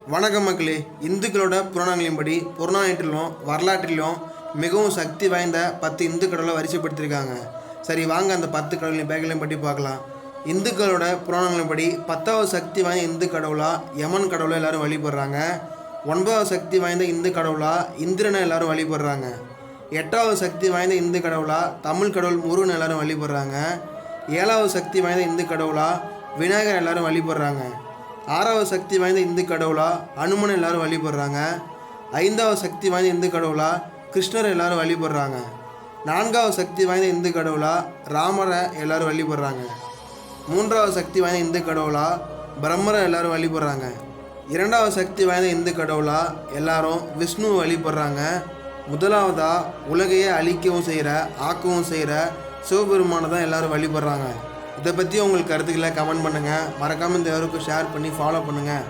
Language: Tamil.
வணக்கம் மக்களே. இந்துக்களோட புராணங்களின்படி புறநானூற்றிலும் வரலாற்றிலும் மிகவும் சக்தி வாய்ந்த 10 இந்து கடவுளை வரிசைப்படுத்தியிருக்காங்க. சரி வாங்க அந்த 10 கடவுளின் பெயர்களையும் பற்றி பார்க்கலாம். இந்துக்களோட புராணங்களின்படி 10வது சக்தி வாய்ந்த இந்து கடவுளாக யமன் கடவுளை எல்லாரும் வழிபடுறாங்க. 9வது சக்தி வாய்ந்த இந்து கடவுளாக இந்திரனை எல்லாரும் வழிபடுறாங்க. 8வது சக்தி வாய்ந்த இந்து கடவுளாக தமிழ் கடவுள் முருகன் எல்லாரும் வழிபடுறாங்க. 7வது சக்தி வாய்ந்த இந்து கடவுளாக விநாயகர் எல்லாரும் வழிபடுறாங்க. 6வது சக்தி வாய்ந்த இந்து கடவுளாக அனுமன் எல்லாரும் வழிபடுறாங்க. 5வது சக்தி வாய்ந்த இந்து கடவுளாக கிருஷ்ணர் எல்லாரும் வழிபடுறாங்க. 4வது சக்தி வாய்ந்த இந்து கடவுளாக ராமரை எல்லாரும் வழிபடுறாங்க. 3வது சக்தி வாய்ந்த இந்து கடவுளாக பிரம்மரை எல்லாரும் வழிபடுறாங்க. 2வது சக்தி வாய்ந்த இந்து கடவுளாக எல்லாரும் விஷ்ணுவை வழிபடுறாங்க. 1வதாக உலகையே அழிக்கவும் செய்கிற ஆக்கவும் செய்கிற சிவபெருமானை தான் எல்லாரும் வழிபடுறாங்க. இதை பற்றி உங்களுக்கு கருத்துக்களை கமெண்ட் பண்ணுங்கள். மறக்காமல் இந்த யாருக்கும் ஷேர் பண்ணி ஃபாலோ பண்ணுங்கள்.